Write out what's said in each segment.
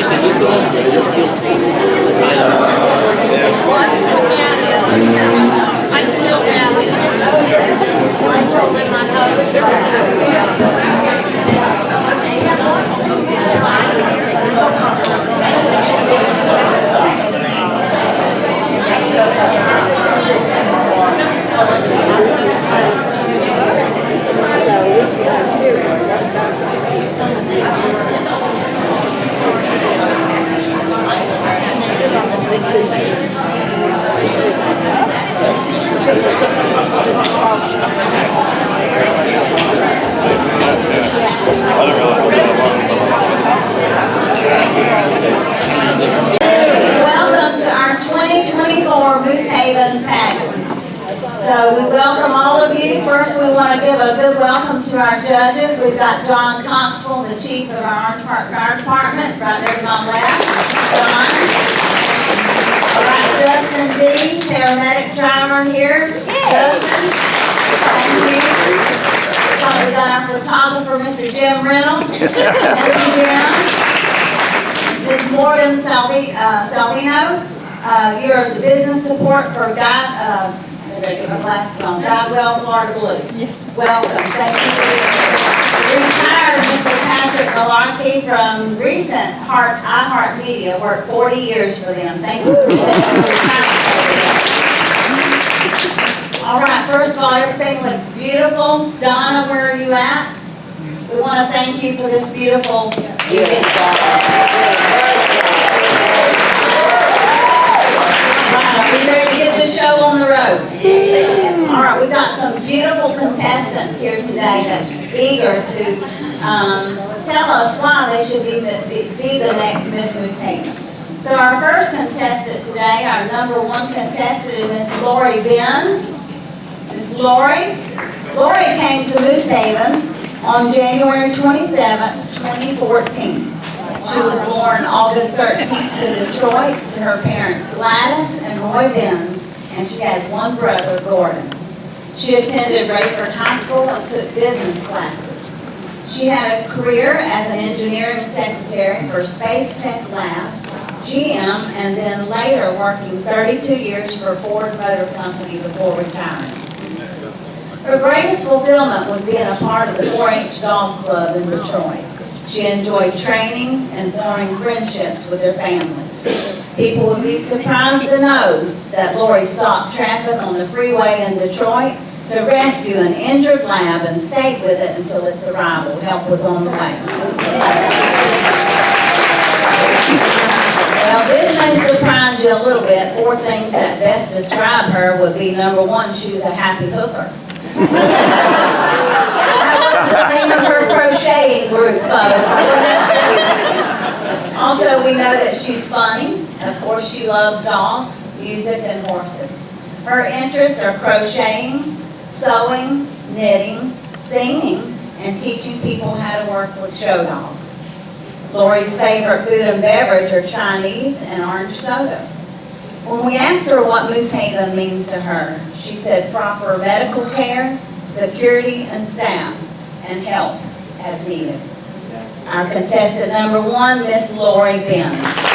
Welcome to our 2024 Moosehaven Pageant. So we welcome all of you. First, we want to give a good welcome to our judges. We've got John Constable, the chief of our Orange Park Fire Department, right there to my left. John. All right, Justin D., paramedic driver here. Justin, thank you. So we got our photographer, Mr. Jim Reynolds. Thank you, Jim. Ms. Morgan Salvino, you're the business support for Guide, I better get my glasses on, Guidewell, Florida Blue. Yes. Welcome, thank you for being here. Retired Mr. Patrick Malarkey from recent iHeartMedia, worked 40 years for them. Thank you for spending your time with us. All right, first of all, everything looks beautiful. Donna, where are you at? We want to thank you for this beautiful event. Are we ready to get this show on the road? All right, we've got some beautiful contestants here today that's eager to tell us why they should be the next Miss Moosehaven. So our first contestant today, our #1 contestant is Miss Lori Benz. Miss Lori came to Moosehaven on January 27th, 2014. She was born August 13th in Detroit to her parents Gladys and Roy Benz, and she has one brother, Gordon. She attended Rayford High School and took business classes. She had a career as an engineering secretary for Space Tech Labs, GM, and then later working 32 years for Ford Motor Company before retiring. Her greatest fulfillment was being a part of the 4-H Dog Club in Detroit. She enjoyed training and forming friendships with their families. People would be surprised to know that Lori stopped traffic on the freeway in Detroit to rescue an injured lab and stayed with it until its arrival. Help was on the way. Well, this may surprise you a little bit. 4 things that best describe her would be, #1, she was a happy hooker. That was the name of her crocheting group, folks. Also, we know that she's funny. Of course, she loves dogs, music, and horses. Her interests are crocheting, sewing, knitting, singing, and teaching people how to work with show dogs. Lori's favorite food and beverage are Chinese and orange soda. When we asked her what Moosehaven means to her, she said proper medical care, security and staff, and help as needed. Our contestant #1, Miss Lori Benz.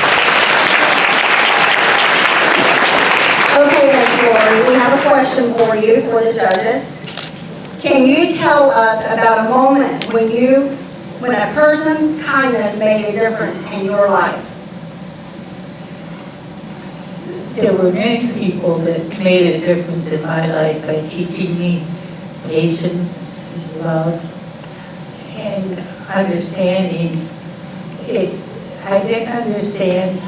Okay, Miss Lori, we have a question for you, for the judges. Can you tell us about a moment when a person's kindness made a difference in your life? There were many people that made a difference in my life by teaching me patience and love and understanding. I didn't understand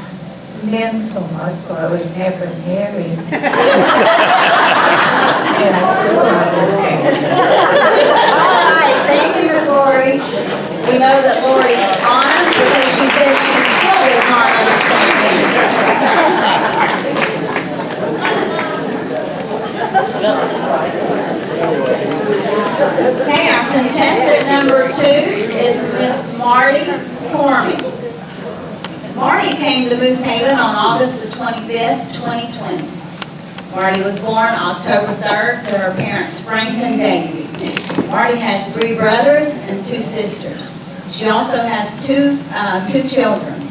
men so much, so I was never married. And I still don't understand. All right, thank you, Miss Lori. We know that Lori's honest because she said she still does not understand men. Okay, our contestant #2 is Miss Marty Cormie. Marty came to Moosehaven on August the 25th, 2020. Marty was born October 3rd to her parents Frank and Daisy. Marty has 3 brothers and 2 sisters. She also has two children.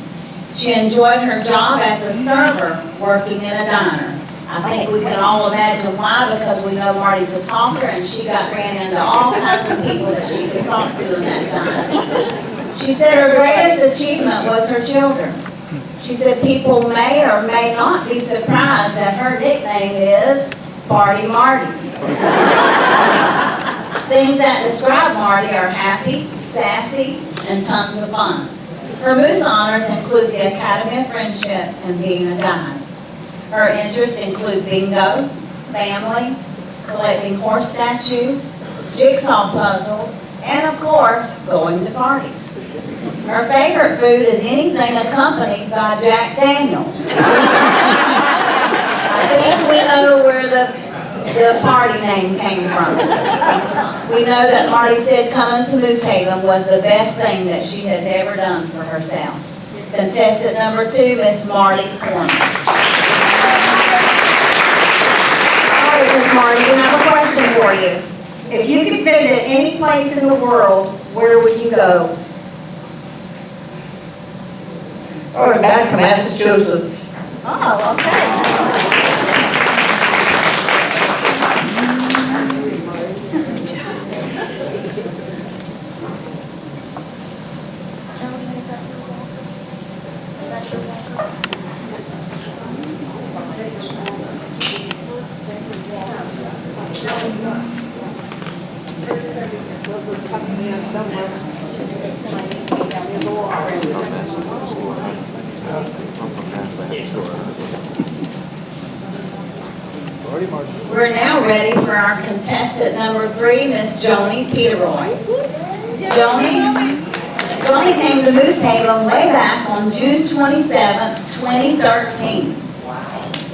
She enjoyed her job as a server working in a diner. I think we can all imagine why, because we know Marty's a talker and she ran into all kinds of people that she could talk to in that diner. She said her greatest achievement was her children. She said people may or may not be surprised that her nickname is Party Marty. Things that describe Marty are happy, sassy, and tons of fun. Her Moose honors include the Academy of Friendship and being a guide. Her interests include bingo, family, collecting horse statues, jigsaw puzzles, and of course, going to parties. Her favorite food is anything accompanied by Jack Daniels. I think we know where the party name came from. We know that Marty said coming to Moosehaven was the best thing that she has ever done for herself. Contestant number 2, Miss Marty Corman. All right, Miss Marty, we have a question for you. If you could visit any place in the world, where would you go? Oh, back to Massachusetts. Oh, okay. We're now ready for our contestant number 3, Miss Joni Peteroy. Joni came to Moosehaven way back on June 27th, 2013.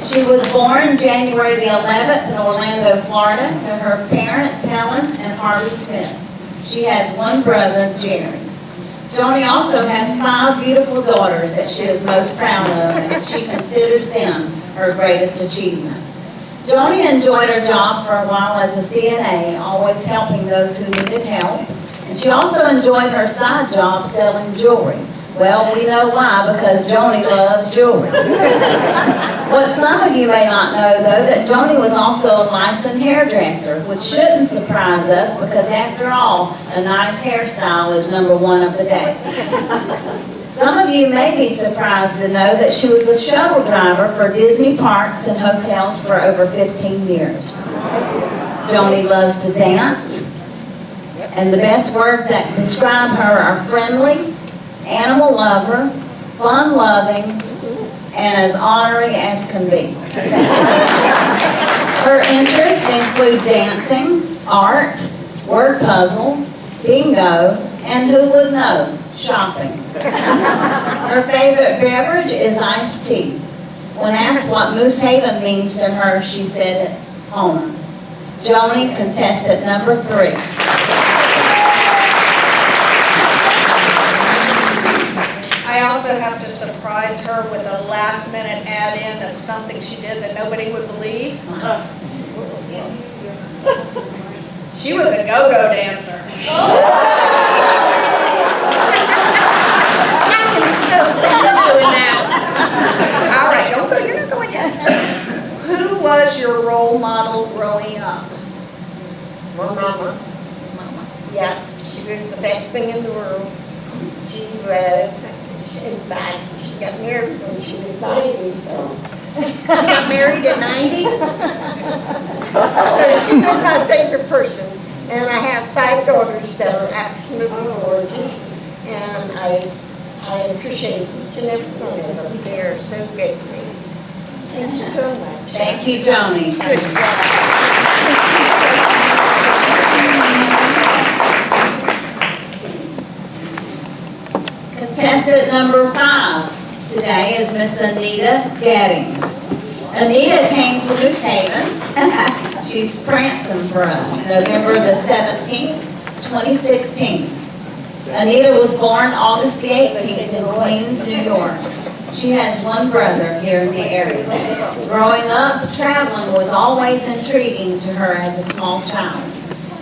She was born January the 11th in Orlando, Florida, to her parents, Helen and Harvey Smith. She has one brother, Jerry. Joni also has 5 beautiful daughters that she is most proud of, and she considers them her greatest achievement. Joni enjoyed her job for a while as a CNA, always helping those who needed help. And she also enjoyed her side job selling jewelry. Well, we know why, because Joni loves jewelry. What some of you may not know, though, that Joni was also a licensed hairdresser, which shouldn't surprise us, because after all, a nice hairstyle is number 1 of the day. Some of you may be surprised to know that she was a shuttle driver for Disney parks and hotels for over 15 years. Joni loves to dance, and the best words that describe her are friendly, animal lover, fun-loving, and as honoring as can be. Her interests include dancing, art, word puzzles, bingo, and who would know, shopping. Her favorite beverage is iced tea. When asked what Moosehaven means to her, she said it's home. Joni, contestant number 3. I also have to surprise her with a last-minute add-in of something she did that nobody would believe. She was a go-go dancer. I can still see you doing that. All right, don't go, you're not going yet. Who was your role model growing up? My mama. Yeah, she was the best thing in the world. She got married when she was 90, so. She got married at 90? She was my favorite person. And I have 5 daughters that are absolutely gorgeous. And I appreciate each and every one of them. They are so great to me. Thank you so much. Thank you, Joni. Good job. Contestant number 5 today is Miss Anita Gaddings. Anita came to Moosehaven. She's prancing for us, November the 17th, 2016. Anita was born August the 18th in Queens, New York. She has one brother here in the area. Growing up, traveling was always intriguing to her as a small child.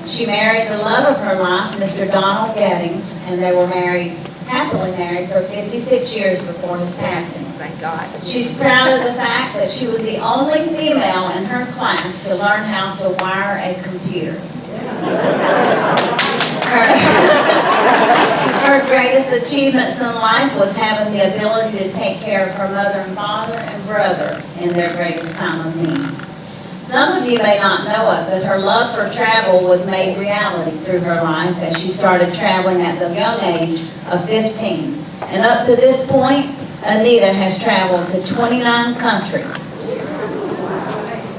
She married the love of her life, Mr. Donald Gaddings, and they were married happily married for 56 years before his passing. Thank God. She's proud of the fact that she was the only female in her class to learn how to wire a computer. Her greatest achievements in life was having the ability to take care of her mother and father and brother in their greatest time of need. Some of you may not know it, but her love for travel was made reality through her life as she started traveling at the young age of 15. And up to this point, Anita has traveled to 29 countries.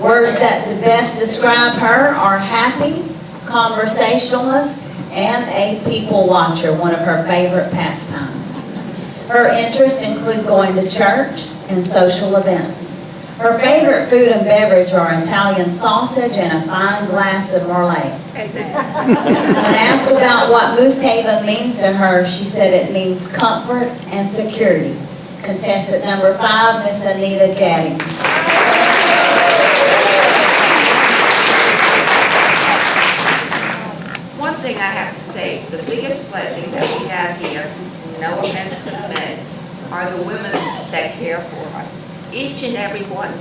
Words that best describe her are happy, conversationalist, and a people watcher, one of her favorite pastimes. Her interests include going to church and social events. Her favorite food and beverage are Italian sausage and a fine glass of Merlot. When asked about what Moosehaven means to her, she said it means comfort and security. Contestant number 5, Miss Anita Gaddings. One thing I have to say, the biggest blessing that we have here, no offense to the men, are the women that care for us. Each and every one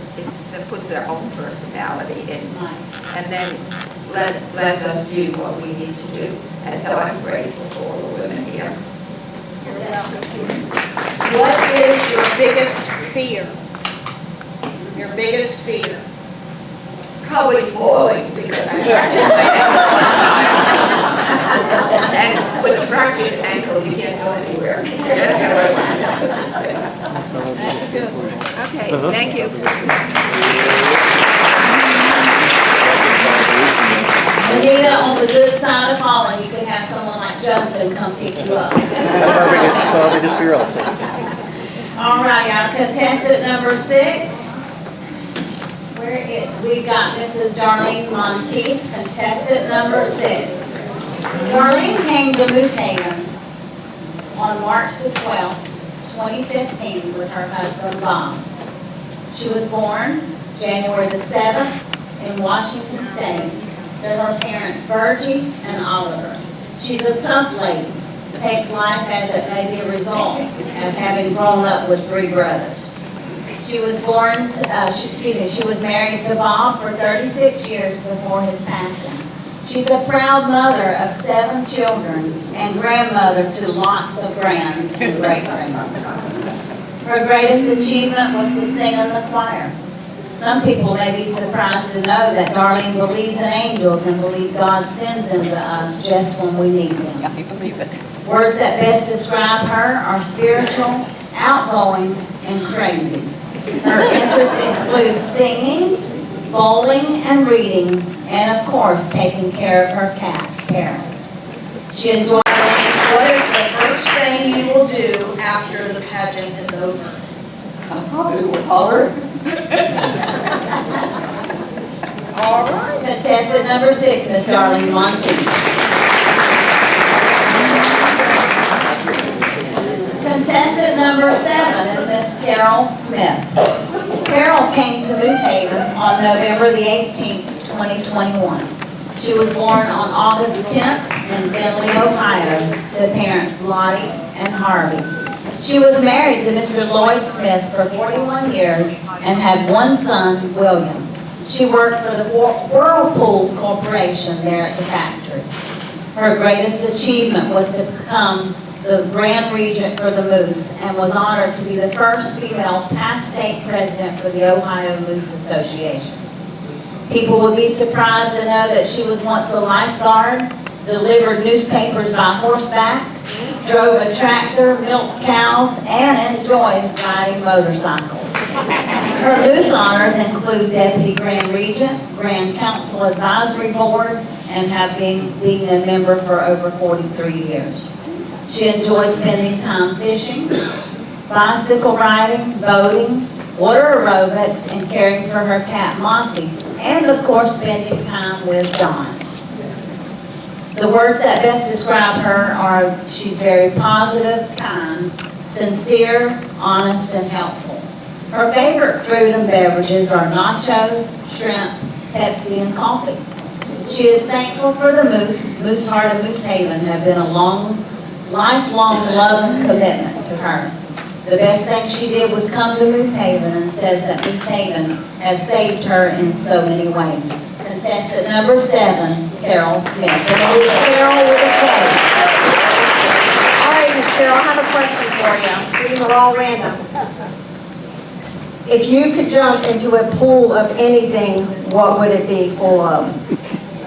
that puts their own personality in, and then lets us do what we need to do. And so I'm grateful for all the women here. What is your biggest fear? Your biggest fear? Probably falling, because I'm fractured my ankle all the time. And with a fractured ankle, you can't go anywhere. That's how I want to say. That's good. Okay, thank you. Anita, on the good side of falling, you can have someone like Justin come pick you up. That's our biggest fear also. All right, our contestant number 6. We've got Mrs. Darlene Monteith, contestant number 6. Darlene came to Moosehaven on March the 12th, 2015 with her husband Bob. She was born January the 7th in Washington State to her parents Virgie and Oliver. She's a tough lady, takes life as it may be a result of having grown up with 3 brothers. She was she was married to Bob for 36 years before his passing. She's a proud mother of 7 children and grandmother to lots of grands and great-grands. Her greatest achievement was to sing in the choir. Some people may be surprised to know that Darlene believes in angels and believe God sends them to us just when we need them. I believe it. Words that best describe her are spiritual, outgoing, and crazy. Her interests include singing, bowling, and reading, and of course, taking care of her cat, Paris. She enjoys. What is the first thing you will do after the pageant is over? Probably will holler. All right. Contestant number 6, Miss Darlene Monteith. Contestant number 7 is Miss Carol Smith. Carol came to Moosehaven on November the 18th, 2021. She was born on August 10th in Bentley, Ohio, to parents Lottie and Harvey. She was married to Mr. Lloyd Smith for 41 years and had 1 son, William. She worked for the Whirlpool Corporation there at the factory. Her greatest achievement was to become the Grand Regent for the Moose and was honored to be the first female past state president for the Ohio Moose Association. People would be surprised to know that she was once a lifeguard, delivered newspapers by horseback, drove a tractor, milked cows, and enjoys riding motorcycles. Her Moose honors include Deputy Grand Regent, Grand Council Advisory Board, and have been being a member for over 43 years. She enjoys spending time fishing, bicycle riding, boating, water aerobics, and caring for her cat Monty, and of course spending time with Donna. The words that best describe her are she's very positive, kind, sincere, honest, and helpful. Her favorite fruit and beverages are nachos, shrimp, Pepsi, and coffee. She is thankful for the Moose. Moose Heart and Moosehaven have been a long lifelong love and commitment to her. The best thing she did was come to Moosehaven, and says that Moosehaven has saved her in so many ways. Contestant number 7, Carol Smith. And it is Carol with a K. All right, Miss Carol, I have a question for you. These are all random. If you could jump into a pool of anything, what would it be full of?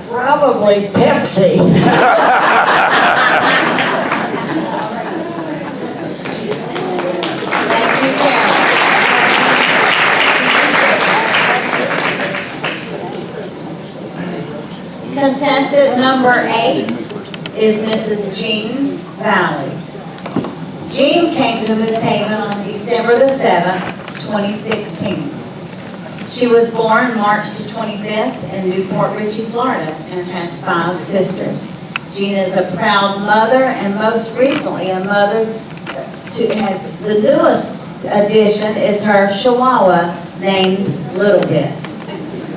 Probably Pepsi. Thank you, Carol. Contestant number 8 is Mrs. Jean Valley. Jean came to Moosehaven on December the 7th, 2016. She was born March the 25th in Newport Richey, Florida, and has 5 sisters. Jean is a proud mother, and most recently a mother has the newest addition is her Chihuahua named Little Bit.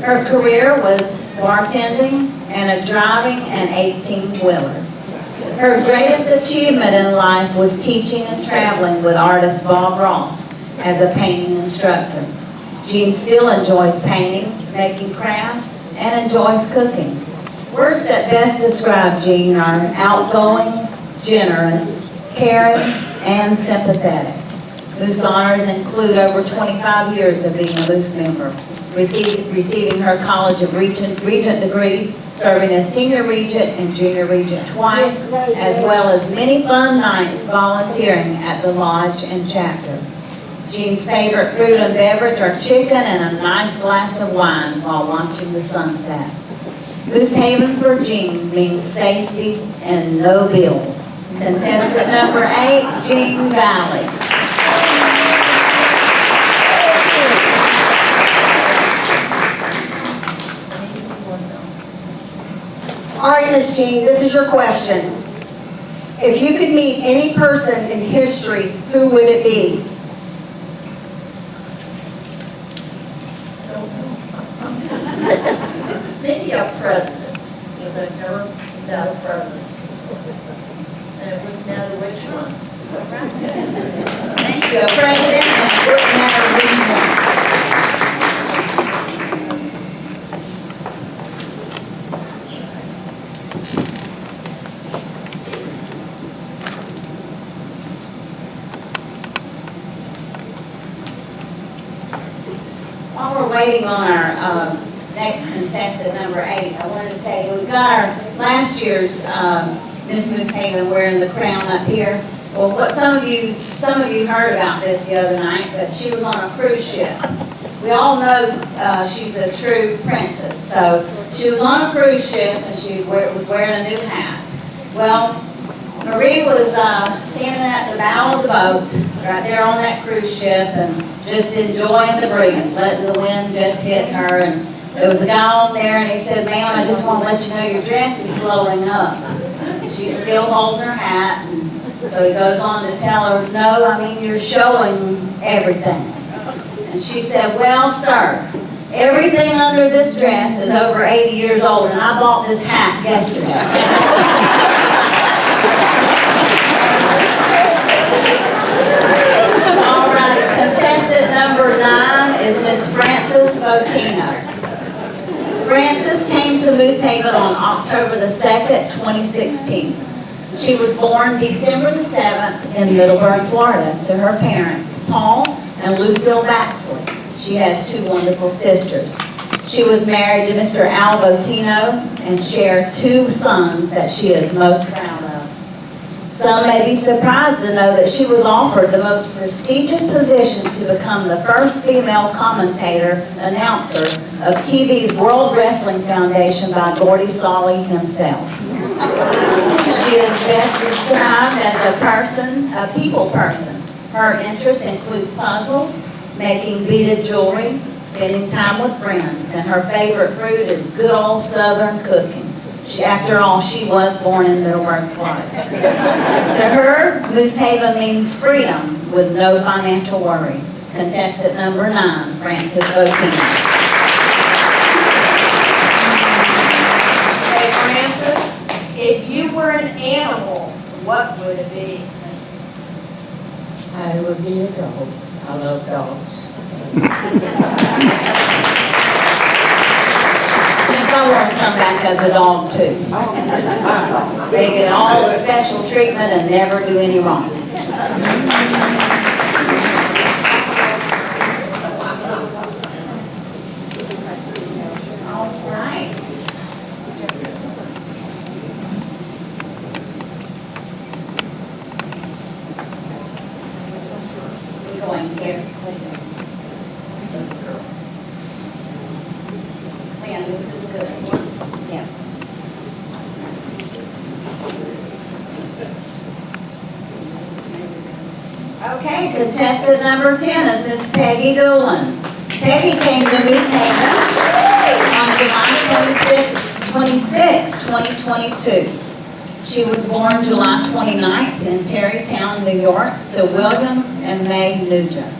Her career was bartending and driving an 18-wheeler. Her greatest achievement in life was teaching and traveling with artist Bob Ross as a painting instructor. Jean still enjoys painting, making crafts, and enjoys cooking. Words that best describe Jean are outgoing, generous, caring, and sympathetic. Moose honors include over 25 years of being a Moose member, receiving her College of Regent degree, serving as senior regent and junior regent twice, as well as many fun nights volunteering at the lodge and chapter. Jean's favorite fruit and beverage are chicken and a nice glass of wine while watching the sunset. Moosehaven for Jean means safety and no bills. Contestant number 8, Jean Valley. All right, Miss Jean, this is your question. If you could meet any person in history, who would it be? Maybe a president, because I've never met a president. And it wouldn't matter which one. Thank you. A president, and it wouldn't matter which one. While we're waiting on our next contestant, number 8, I wanted to tell you, we've got our last year's Miss Moosehaven wearing the crown up here. Well, what some of you heard about this the other night, but she was on a cruise ship. We all know she's a true princess, so she was on a cruise ship and she was wearing a new hat. Well, Marie was standing at the bow of the boat, right there on that cruise ship, and just enjoying the breeze, letting the wind just hit her. And there was a guy on there, and he said, "Ma'am, I just want to let you know your dress is blowing up." And she's still holding her hat, and so he goes on to tell her, "No, I mean, you're showing everything." And she said, "Well, sir, everything under this dress is over 80 years old, and I bought this hat yesterday." All right, contestant number 9 is Miss Frances Botino. Frances came to Moosehaven on October the 2nd, 2016. She was born December the 7th in Middleburg, Florida, to her parents, Paul and Lucille Baxley. She has 2 wonderful sisters. She was married to Mr. Al Botino and shared 2 sons that she is most proud of. Some may be surprised to know that she was offered the most prestigious position to become the first female commentator, announcer of TV's World Wrestling Foundation by Gordy Solly himself. She is best described as a people person. Her interests include puzzles, making beaded jewelry, spending time with friends, and her favorite fruit is good old Southern cooking. After all, she was born in Middleburg, Florida. To her, Moosehaven means freedom with no financial worries. Contestant number 9, Frances Botino. Hey, Frances, if you were an animal, what would it be? I would be a dog. I love dogs. I think I want to come back as a dog too. They get all the special treatment and never do any wrong. All right. We're going here. Man, this is good. Yeah. Okay, contestant number 10 is Miss Peggy Doolin. Peggy came to Moosehaven on July 26, 2022. She was born July 29th in Terrytown, New York, to William and May Nugent.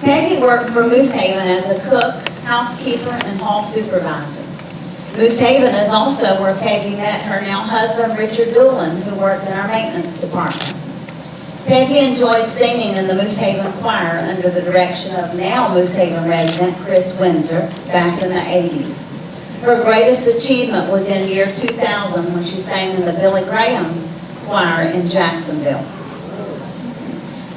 Peggy worked for Moosehaven as a cook, housekeeper, and hall supervisor. Moosehaven is also where Peggy met her now husband, Richard Doolin, who worked in our maintenance department. Peggy enjoyed singing in the Moosehaven choir under the direction of now Moosehaven resident Chris Windsor back in the 80s. Her greatest achievement was in year 2000 when she sang in the Billy Graham choir in Jacksonville.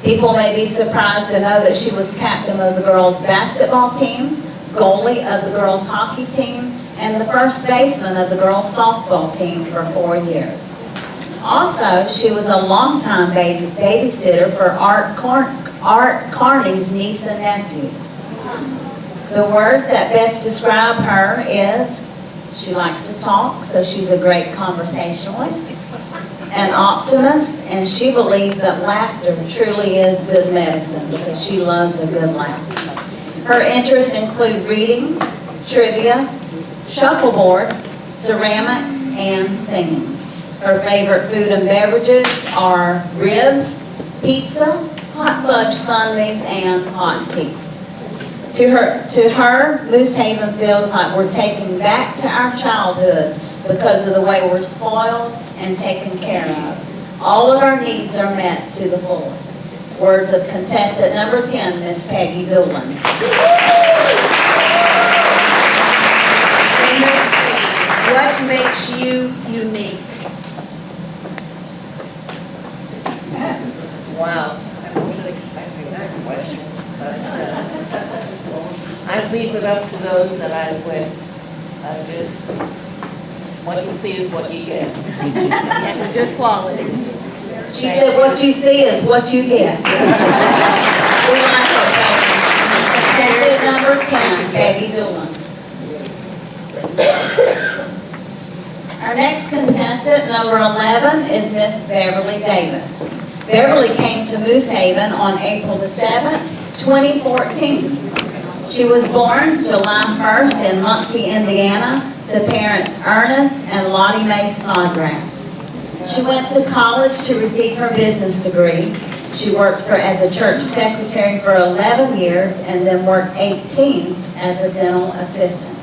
People may be surprised to know that she was captain of the girls' basketball team, goalie of the girls' hockey team, and the first baseman of the girls' softball team for 4 years. Also, she was a longtime babysitter for Art Carney's niece and nephews. The words that best describe her is, she likes to talk, so she's a great conversationalist, an optimist, and she believes that laughter truly is good medicine because she loves a good laugh. Her interests include reading, trivia, shuffleboard, ceramics, and singing. Her favorite food and beverages are ribs, pizza, hot fudge sundaes, and hot tea. To her, Moosehaven feels like we're taking back to our childhood because of the way we're spoiled and taken care of. All of our needs are met to the fullest. Words of contestant number 10, Miss Peggy Doolin. Miss Peggy, what makes you unique? Wow, I wasn't expecting that question, but I leave it up to those that I'm with. What you see is what you get. That's a good quality. She said, what you see is what you get. We like it, Peggy. Contestant number 10, Peggy Doolin. Our next contestant, number 11, is Miss Beverly Davis. Beverly came to Moosehaven on April the 7th, 2014. She was born July 1st in Muncie, Indiana, to parents Ernest and Lottie Mae Snodgrass. She went to college to receive her business degree. She worked as a church secretary for 11 years and then worked 18 as a dental assistant.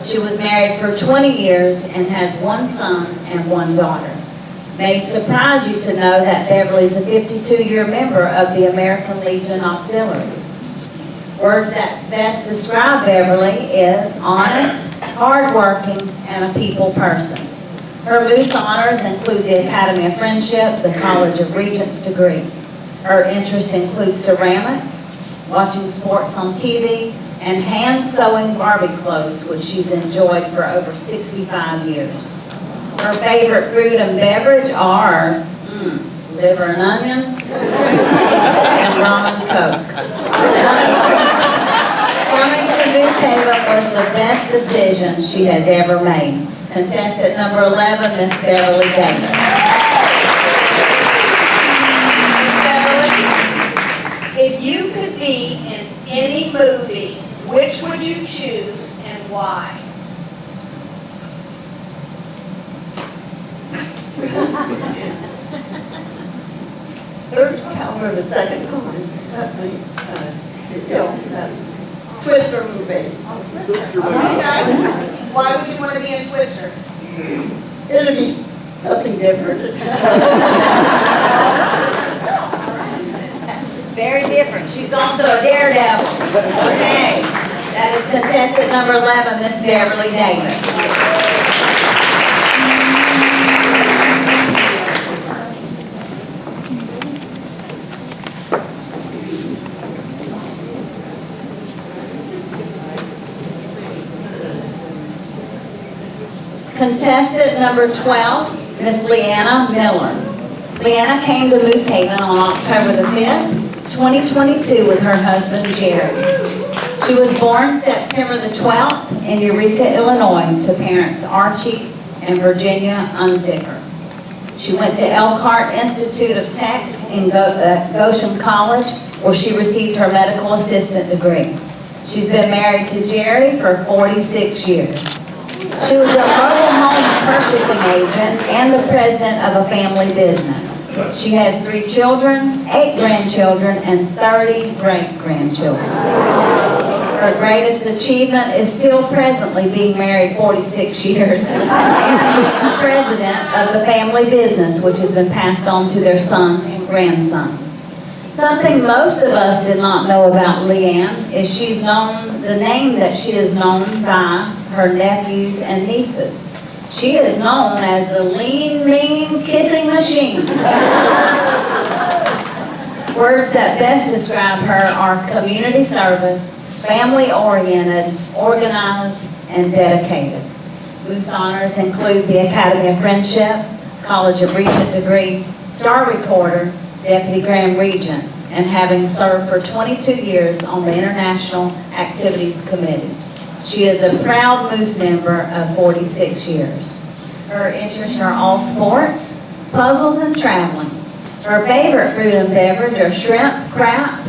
She was married for 20 years and has 1 son and 1 daughter. May surprise you to know that Beverly is a 52-year member of the American Legion Auxiliary. Words that best describe Beverly is honest, hardworking, and a people person. Her Moose honors include the Academy of Friendship, the College of Regents degree. Her interests include ceramics, watching sports on TV, and hand-sewing Barbie clothes, which she's enjoyed for over 65 years. Her favorite food and beverage are liver and onions and rum and coke. Coming to Moosehaven was the best decision she has ever made. Contestant number 11, Miss Beverly Davis. Miss Beverly, if you could be in any movie, which would you choose and why? Third caliber the second time, definitely, Twister movie. Okay. Why would you want to be in Twister? It'll be something different. She's also a daredevil. Okay, that is contestant number 11, Miss Beverly Davis. Contestant number 12, Miss Leanna Miller. Leanna came to Moosehaven on October the 5th, 2022 with her husband Jerry. She was born September the 12th in Eureka, Illinois to parents Archie and Virginia Unzicker. She went to Elkhart Institute of Tech in Goshen College, where she received her medical assistant degree. She's been married to Jerry for 46 years. She was a mobile home purchasing agent and the president of a family business. She has 3 children, 8 grandchildren, and 30 great-grandchildren. Her greatest achievement is still presently being married 46 years and being the president of the family business, which has been passed on to their son and grandson. Something most of us did not know about Leanne is the name that she is known by her nephews and nieces. She is known as the lean, mean, kissing machine. Words that best describe her are community service, family-oriented, organized, and dedicated. Moose honors include the Academy of Friendship, College of Regent degree, Star Recorder, Deputy Grand Regent, and having served for 22 years on the International Activities Committee. She is a proud Moose member of 46 years. Her interests are all sports, puzzles, and traveling. Her favorite food and beverage are shrimp, crab,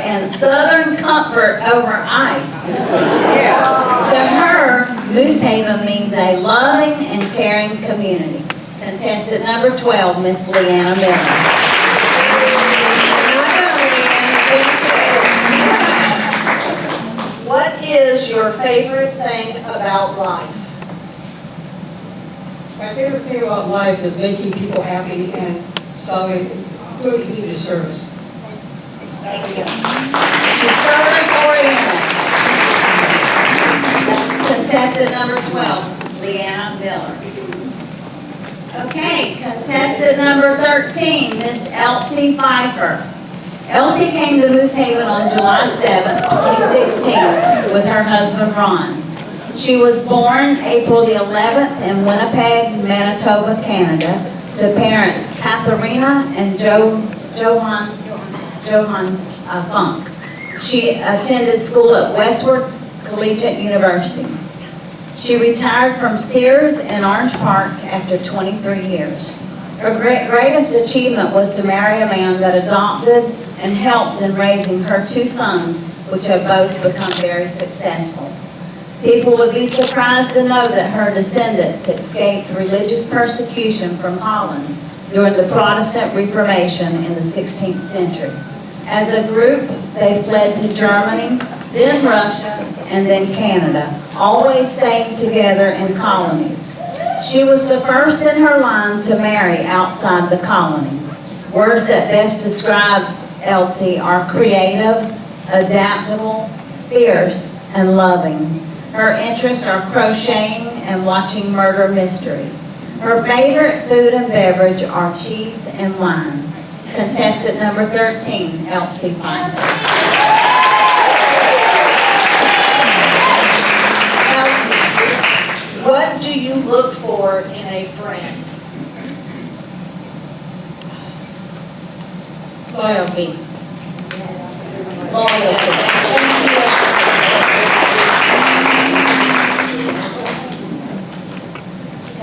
and Southern Comfort over ice. To her, Moosehaven means a loving and caring community. Contestant number 12, Miss Leanna Miller. What is your favorite thing about life? My favorite thing about life is making people happy and doing community service. Thank you. She's service-oriented. That's contestant number 12, Leanna Miller. Okay, contestant number 13, Miss Elsie Pfeiffer. Elsie came to Moosehaven on July 7th, 2016 with her husband Ron. She was born April the 11th in Winnipeg, Manitoba, Canada, to parents Katharina and Johan Funk. She attended school at Westward Collegiate University. She retired from Sears in Orange Park after 23 years. Her greatest achievement was to marry a man that adopted and helped in raising her 2 sons, which have both become very successful. People would be surprised to know that her descendants escaped religious persecution from Holland during the Protestant Reformation in the 16th century. As a group, they fled to Germany, then Russia, and then Canada, always staying together in colonies. She was the first in her line to marry outside the colony. Words that best describe Elsie are creative, adaptable, fierce, and loving. Her interests are crocheting and watching murder mysteries. Her favorite food and beverage are cheese and wine. Contestant number 13, Elsie Pfeiffer. Elsie, what do you look for in a friend? Loyalty. Loyalty. Thank you, Elsie.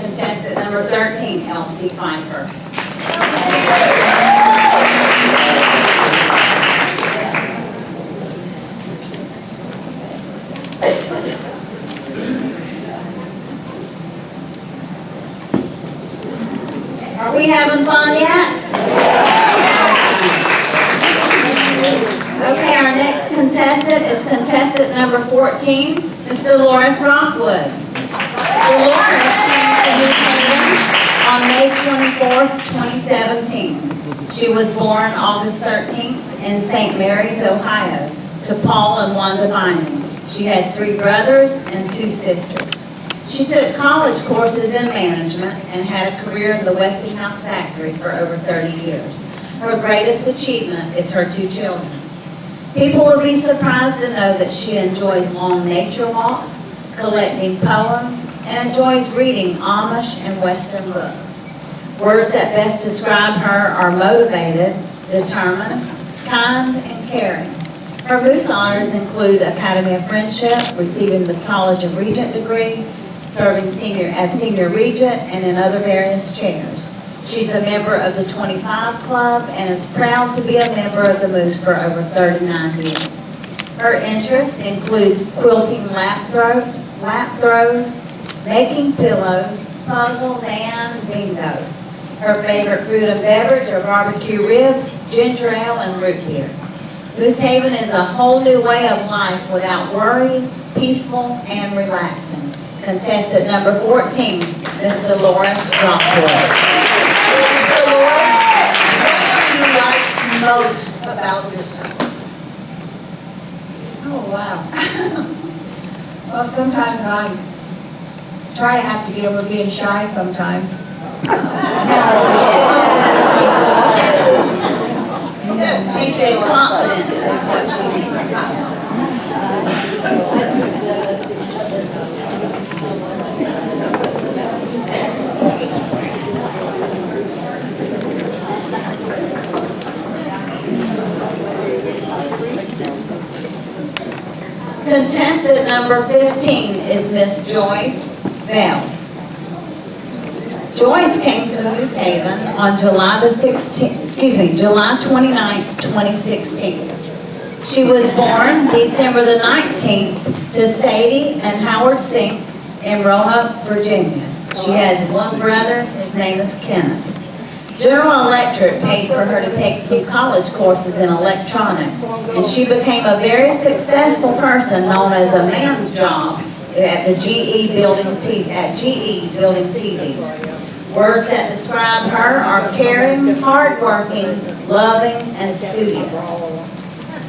Contestant number 13, Elsie Pfeiffer. Are we having fun yet? Okay, our next contestant is contestant number 14, Miss Dolores Rockwood. Dolores came to Moosehaven on May 24th, 2017. She was born August 13th in St. Mary's, Ohio, to Paul and Wanda Bynum. She has 3 brothers and 2 sisters. She took college courses in management and had a career in the Westinghouse factory for over 30 years. Her greatest achievement is her 2 children. People will be surprised to know that she enjoys long nature walks, collecting poems, and enjoys reading Amish and Western books. Words that best describe her are motivated, determined, kind, and caring. Her Moose honors include Academy of Friendship, receiving the College of Regent degree, serving as senior regent, and in other various chairs. She's a member of the 25 Club and is proud to be a member of the Moose for over 39 years. Her interests include quilting lap throws, making pillows, puzzles, and bingo. Her favorite food and beverage are barbecue ribs, ginger ale, and root beer. Moosehaven is a whole new way of life without worries, peaceful, and relaxing. Contestant number 14, Miss Dolores Rockwood. Ms. Dolores, what do you like most about yourself? Oh, wow. Well, sometimes I try to have to get over being shy sometimes. She said confidence is what she needs. Contestant number 15 is Miss Joyce Bell. Joyce came to Moosehaven on July 29th, 2016. She was born December the 19th to Sadie and Howard Sink in Roanoke, Virginia. She has 1 brother, his name is Kenneth. General Electric paid for her to take some college courses in electronics, and she became a very successful person known as a man's job at the GE building TVs. Words that describe her are caring, hardworking, loving, and studious.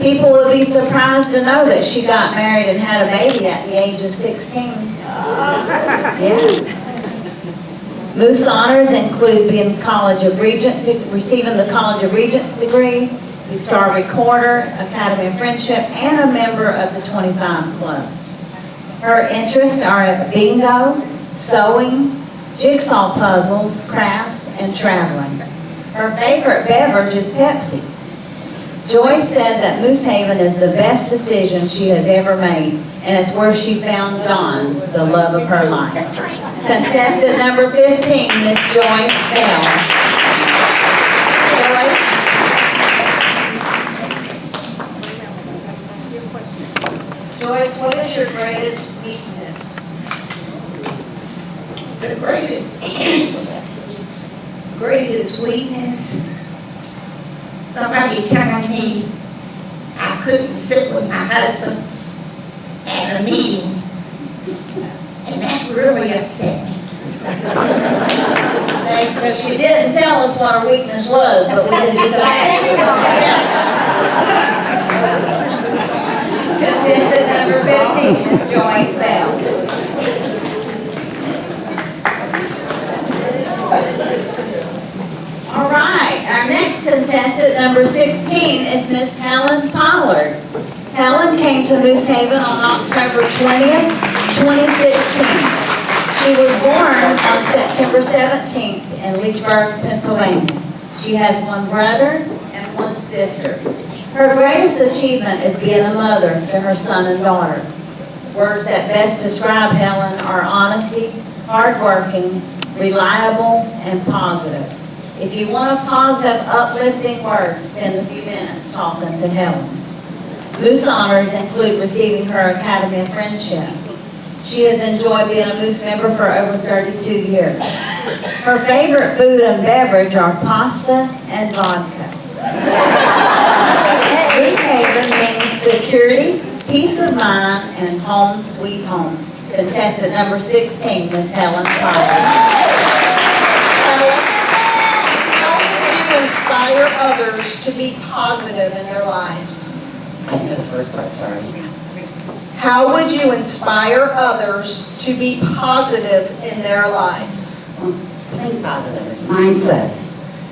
People would be surprised to know that she got married and had a baby at the age of 16. Yes. Moose honors include being receiving the College of Regents degree, the Star Recorder, Academy of Friendship, and a member of the 25 Club. Her interests are bingo, sewing, jigsaw puzzles, crafts, and traveling. Her favorite beverage is Pepsi. Joyce said that Moosehaven is the best decision she has ever made, and it's where she found Don, the love of her life. Contestant number 15, Miss Joyce Bell. Joyce, what is your greatest weakness? The greatest weakness, somebody telling me I couldn't sit with my husband at a meeting, and that really upset me. She didn't tell us what her weakness was, but we can just imagine. Contestant number 15 is Joyce Bell. All right, our next contestant, number 16, is Miss Helen Taylor. Helen came to Moosehaven on October 20th, 2016. She was born on September 17th in Leechburg, Pennsylvania. She has 1 brother and 1 sister. Her greatest achievement is being a mother to her son and daughter. Words that best describe Helen are honesty, hardworking, reliable, and positive. If you want a positive, uplifting word, spend a few minutes talking to Helen. Moose honors include receiving her Academy of Friendship. She has enjoyed being a Moose member for over 32 years. Her favorite food and beverage are pasta and vodka. Moosehaven means security, peace of mind, and home sweet home. Contestant number 16, Miss Helen Taylor. How would you inspire inspire others to be positive in their lives? I didn't know the first part, sorry. How would you inspire others to be positive in their lives? Think positive, it's mindset.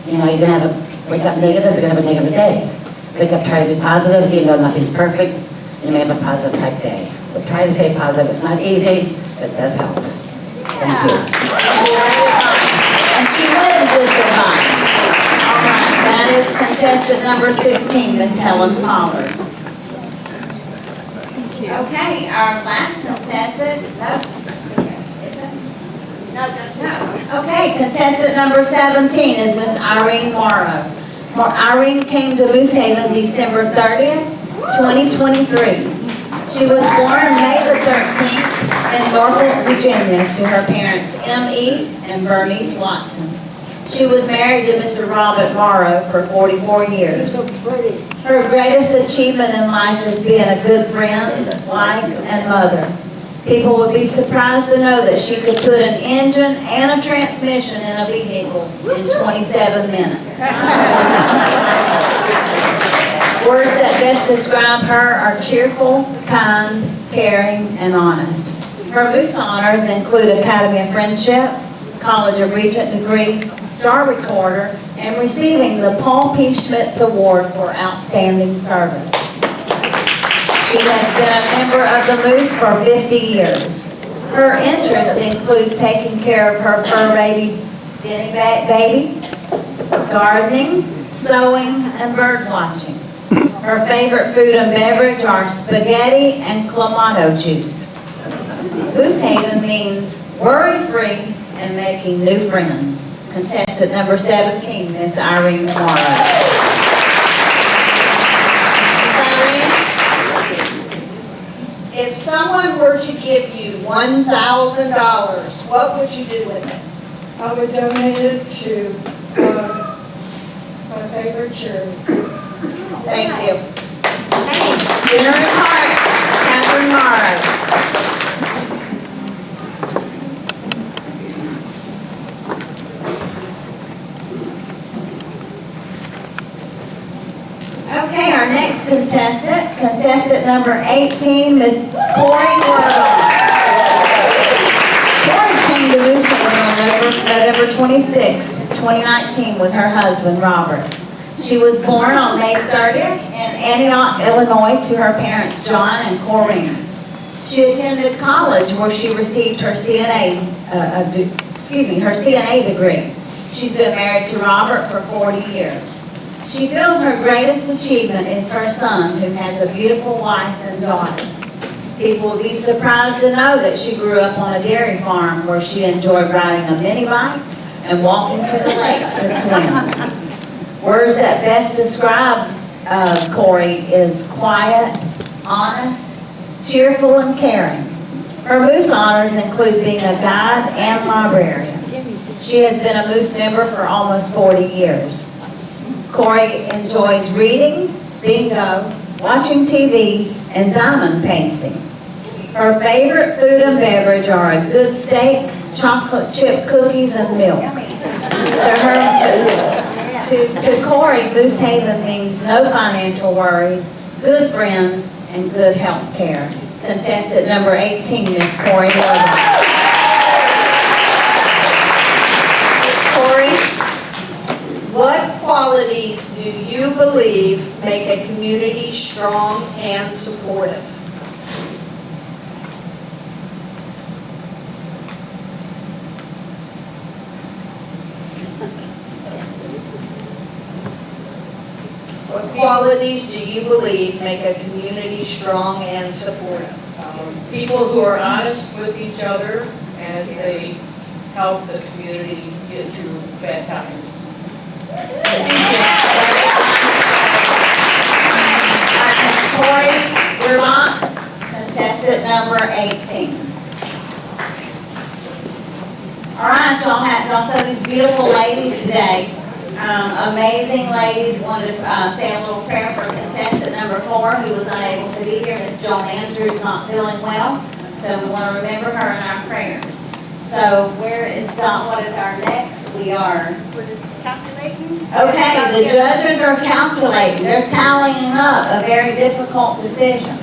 You know, you're gonna have a, wake up negative, you're gonna have a negative day. Wake up, try to be positive, even though nothing's perfect, you may have a positive type day. So try to stay positive, it's not easy, but it does help. Thank you. Great advice. And she lives this advice. All right, that is contestant number 16, Miss Helen Pollard. Okay, our last contestant, no, is it? No. Okay, contestant number 17 is Miss Irene Morrow. Irene came to Moosehaven December 30th, 2023. She was born May the 13th in Norfolk, Virginia to her parents M.E. and Bernice Watson. She was married to Mr. Robert Morrow for 44 years. Her greatest achievement in life is being a good friend, wife, and mother. People would be surprised to know that she could put an engine and a transmission in a vehicle in 27 minutes. Words that best describe her are cheerful, kind, caring, and honest. Her Moose honors include Academy of Friendship, College of Regent degree, Star Recorder, and receiving the Paul P. Schmitz Award for Outstanding Service. She has been a member of the Moose for 50 years. Her interests include taking care of her fur baby, Denny baby, gardening, sewing, and bird watching. Her favorite food and beverage are spaghetti and clamato juice. Moosehaven means worry-free and making new friends. Contestant number 17, Miss Irene Morrow. Miss Irene, if someone were to give you $1,000, what would you do with it? I would donate it to my favorite charity. Thank you. Generous heart, Catherine Morrow. Okay, our next contestant, contestant number 18, Miss Corey Wardle. Corey came to Moosehaven on November 26, 2019 with her husband, Robert. She was born on May 30th in Antioch, Illinois to her parents, John and Corinne. She attended college where she received her CNA degree. She's been married to Robert for 40 years. She feels her greatest achievement is her son, who has a beautiful wife and daughter. People will be surprised to know that she grew up on a dairy farm where she enjoyed riding a mini bike and walking to the lake to swim. Words that best describe Corey is quiet, honest, cheerful, and caring. Her Moose honors include being a guide and librarian. She has been a Moose member for almost 40 years. Corey enjoys reading, bingo, watching TV, and diamond pasting. Her favorite food and beverage are a good steak, chocolate chip cookies, and milk. To Corey, Moosehaven means no financial worries, good friends, and good health care. Contestant number 18, Miss Corey Wardle. Miss Corey, what qualities do you believe make a community strong and supportive? What qualities do you believe make a community strong and supportive? People who are honest with each other as they help the community get through bad times. Thank you. Miss Corey Vermont, contestant number 18. All right, y'all saw these beautiful ladies today. Amazing ladies. Wanted to say a little prayer for contestant number 4 who was unable to be here. Miss Joan Andrews not feeling well, so we want to remember her in our prayers. So where is Don, what is our next? We are, We're just calculating. okay, the judges are calculating, they're tallying up a very difficult decision.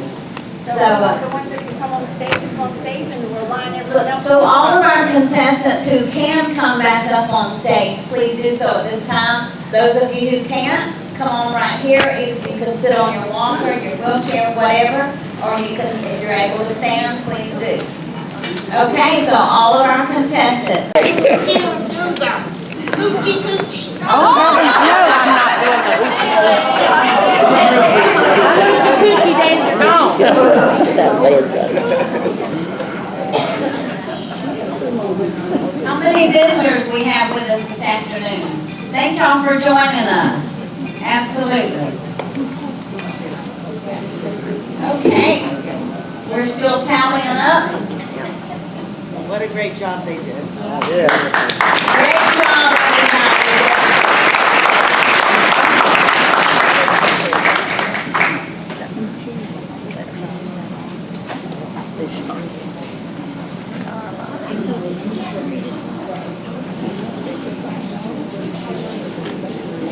So, The ones that can come on stage and we'll line everyone up. so all of our contestants who can come back up on stage, please do so at this time. Those of you who can't, come on right here. Either you can sit on your walker, your wheelchair, whatever, or you can, if you're able to stand, please do. Okay, so all of our contestants. Oh, heavens no, I'm not doing the Coochie days are gone. How many visitors we have with us this afternoon? Thank y'all for joining us. Absolutely. Okay, we're still tallying up. What a great job they did. Great job,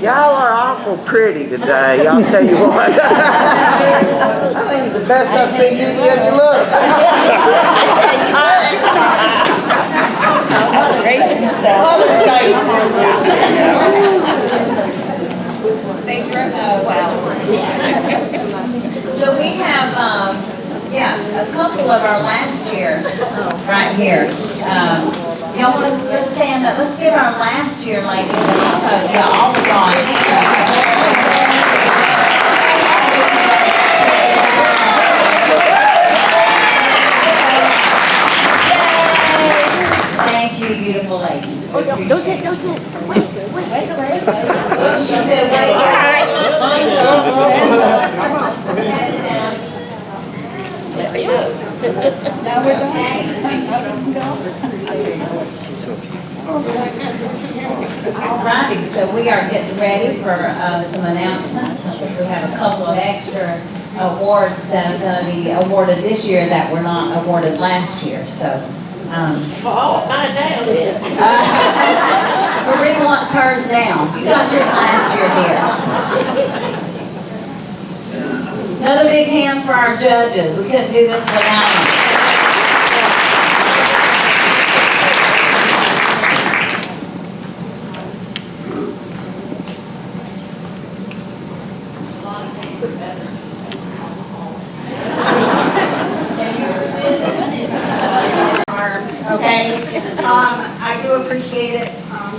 Y'all are awful pretty today, I'll tell you what. I think it's the best I've seen you give you look. So we have, a couple of our last year right here. Y'all want to, let's stand up, let's give our last year ladies and also, all of y'all a hand. Thank you, beautiful ladies. We appreciate it. She said, wait. All righty, so we are getting ready for some announcements. I think we have a couple of extra awards that are going to be awarded this year that were not awarded last year. So, Marie wants hers now. You got yours last year, dear. Another big hand for our judges. We couldn't do this without them. Okay? I do appreciate it.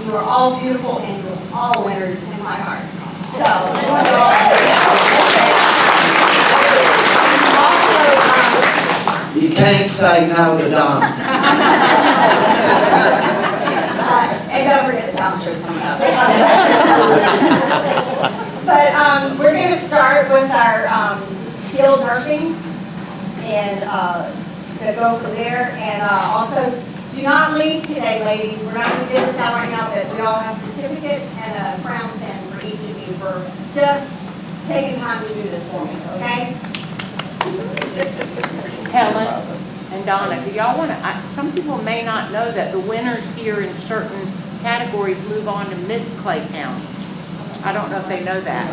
You are all beautiful and you're all winners in my heart. So, also, You can't say no to Donna. and don't forget the talent show's coming up. But we're going to start with our skilled nursing and to go from there. And also, do not leave today, ladies. We're not going to give this out right now, but we all have certificates and a crown pin for each of you for just taking time to do this for me, okay? Helen and Donna, do y'all want to, some people may not know that the winners here in certain categories move on to Miss Clay County. I don't know if they know that.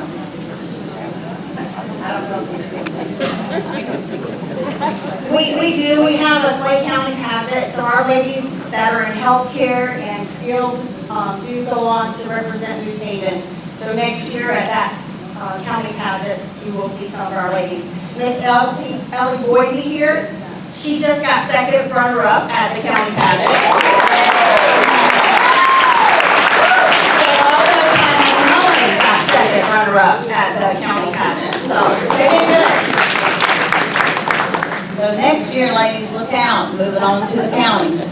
We do. We have a Clay County pageant, so our ladies that are in healthcare and skilled do go on to represent Moosehaven. So next year at that county pageant, you will see some of our ladies. Miss Ellie Boise here, she just got second runner-up at the county pageant. And also Helen got second runner-up at the county pageant. So they did good. So next year, ladies, look out, moving on to the county.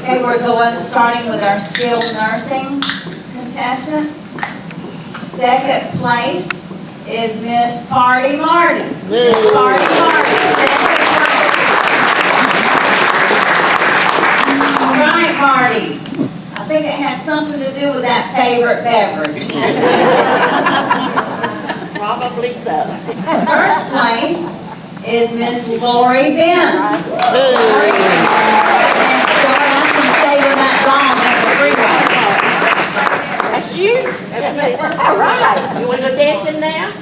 Okay, we're starting with our skilled nursing contestants. Second place is Miss Party Marty. Miss Party Marty, second place. birthday party. I think it had something to do with that favorite beverage. Probably so. First place is Miss Lori Benz. Lori. Next door, that's from saving that gong at the freeway. That's you? All right. You want to go dancing now?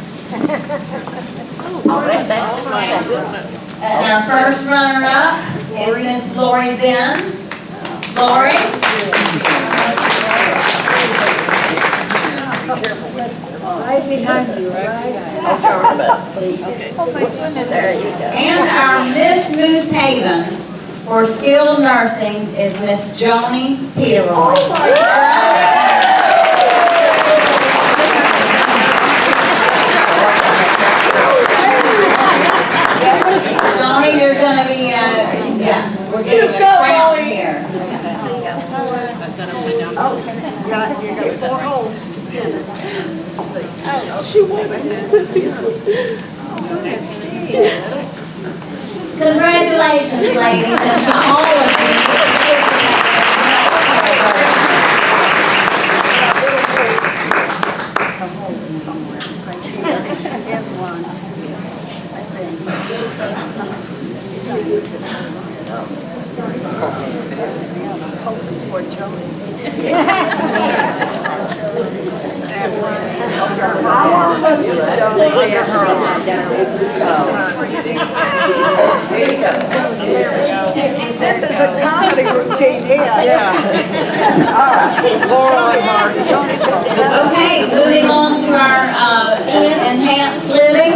Oh, my goodness. And our first runner-up is Miss Lori Benz. Lori? Right behind you, right? There you go. And our Miss Moosehaven for skilled nursing is Miss Joni Peteroy. Joni, you're gonna be, we're getting a crown here. You got 4 holes. Congratulations, ladies, and to all of you who participated I won't let you, This is a comedy routine here. Okay, moving on to our enhanced living.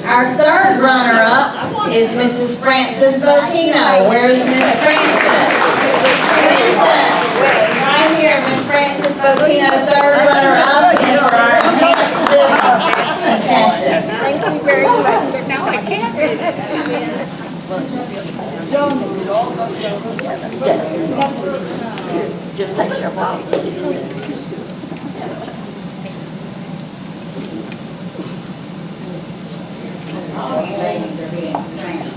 Our third runner-up is Mrs. Frances Botino. Where's Miss Frances? Frances, right here, Miss Frances Botino, third runner-up, and for our enhanced living contestants. Thank you very much. No, I can't. Just takes you a while. All you ladies are being crowned.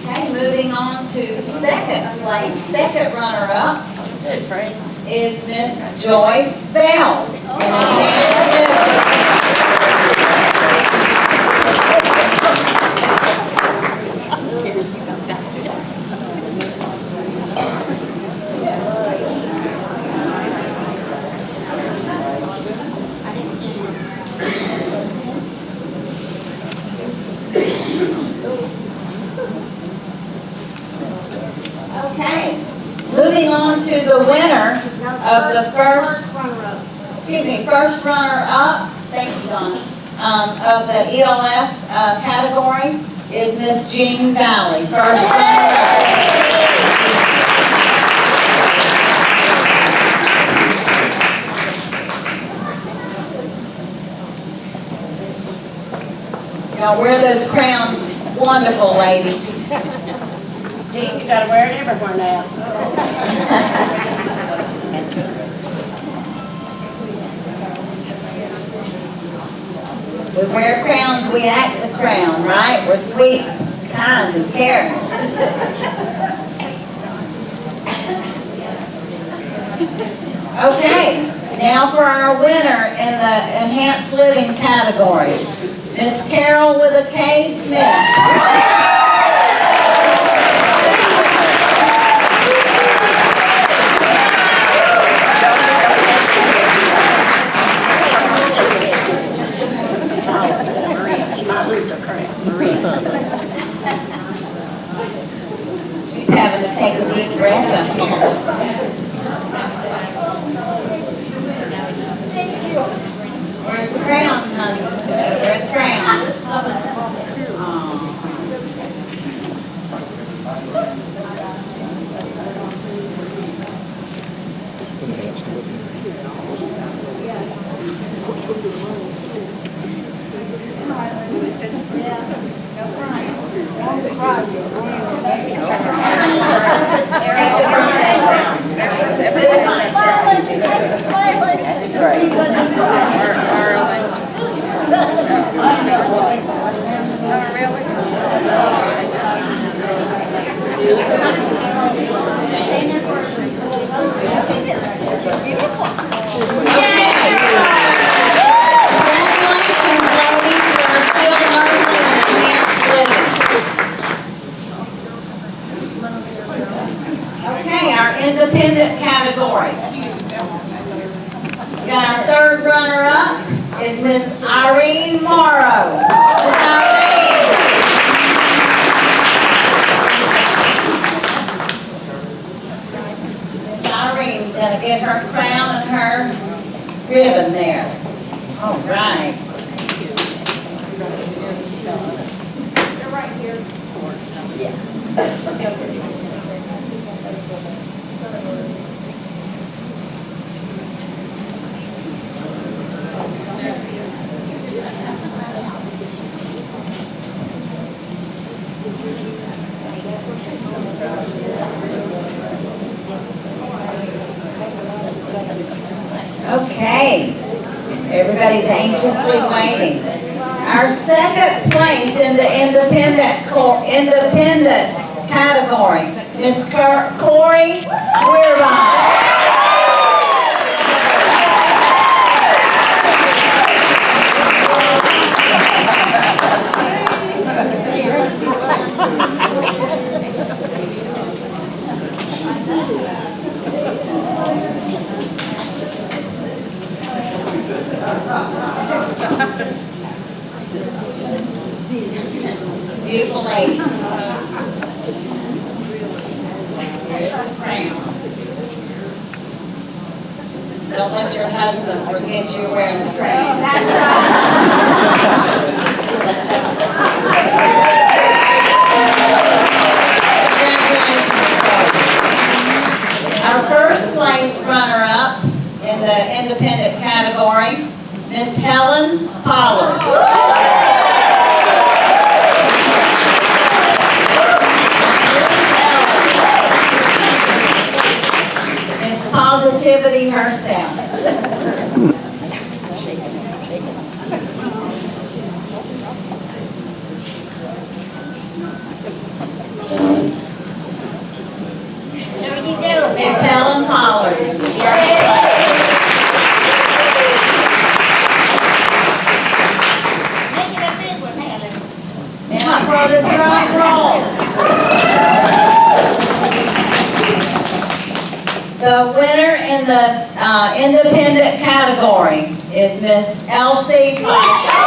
Okay, moving on to second place, second runner-up is Miss Joyce Bell. Enhanced living. Okay, moving on to the winner of the first runner-up, thank you, Donna, of the ELF category is Miss Jean Valley, first runner-up. Y'all wear those crowns wonderful, ladies. Gee, you gotta wear it everywhere now. We wear crowns, we act the crown, right? We're sweet, kind, and caring. Okay, now for our winner in the enhanced living category, Miss Carol with a K. Smith. She's having to take a deep breath up here. Where's the crown, honey? Where's the crown? Take the birthday crown. That's great. independent category. We got our third runner-up is Miss Irene Morrow. Miss Irene. Miss Irene's gonna get her crown and her ribbon there. All right. You're right here. Okay, everybody's anxiously waiting. Our second place in the independent category, Miss Corey Weirbaum. Beautiful ladies. Here's the crown. Don't let your husband forget you're wearing the crown. That's Congratulations, Corey. Our first place runner-up in the independent category, Miss Helen Taylor. Positivity herself. Miss Helen Pollard, first place. Now for the drum roll. The winner in the independent category is Miss Elsie Pfeiffer.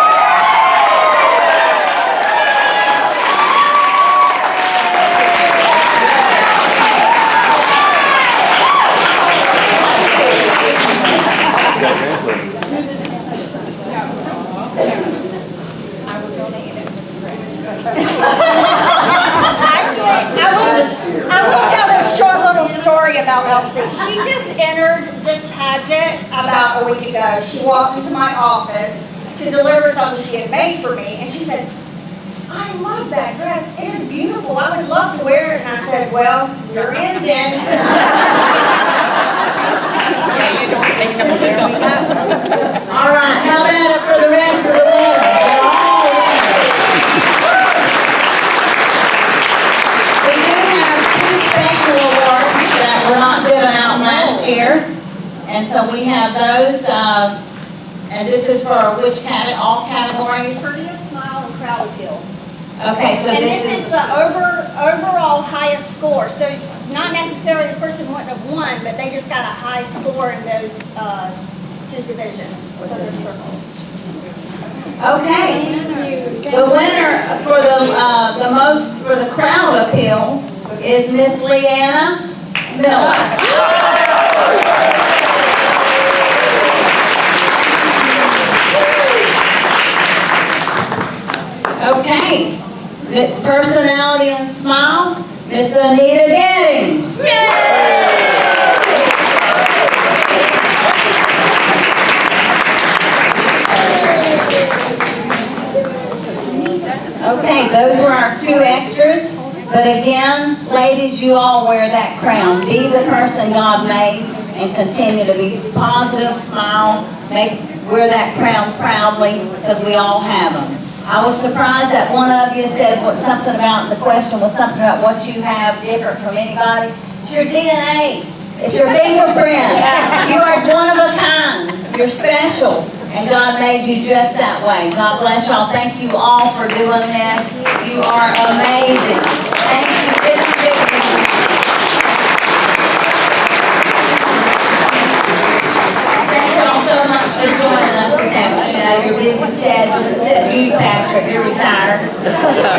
I will tell this short little story about Elsie. She just entered this pageant about a week ago. She walked into my office to deliver something she had made for me, and she said, "I love that dress. It is beautiful. I would love to wear it." And I said, "Well, you're in then." All right, how about it for the rest of the winners? They're all winners. We do have two special awards that were not given out last year. And so we have those, and this is for which all categories? Prettiest smile and crowd appeal. Okay, so And this is is, the overall highest score. So not necessarily the person wouldn't have won, but they just got a high score in those two divisions. What's this one? Okay. The winner for for the crowd appeal is Miss Leanna Miller. Okay. The personality and smile, Miss Anita Gettings. Okay, those were our two extras. But again, ladies, you all wear that crown. Be the person God made and continue to be positive, smile, wear that crown proudly because we all have them. I was surprised that one of you said something about, the question was something about what you have different from anybody. It's your DNA. It's your fingerprint. You are one of a kind. You're special. And God made you just that way. God bless y'all. Thank you all for doing this. You are amazing. Thank you. It's a big thing. busy schedules, except you, Patrick, you're retired.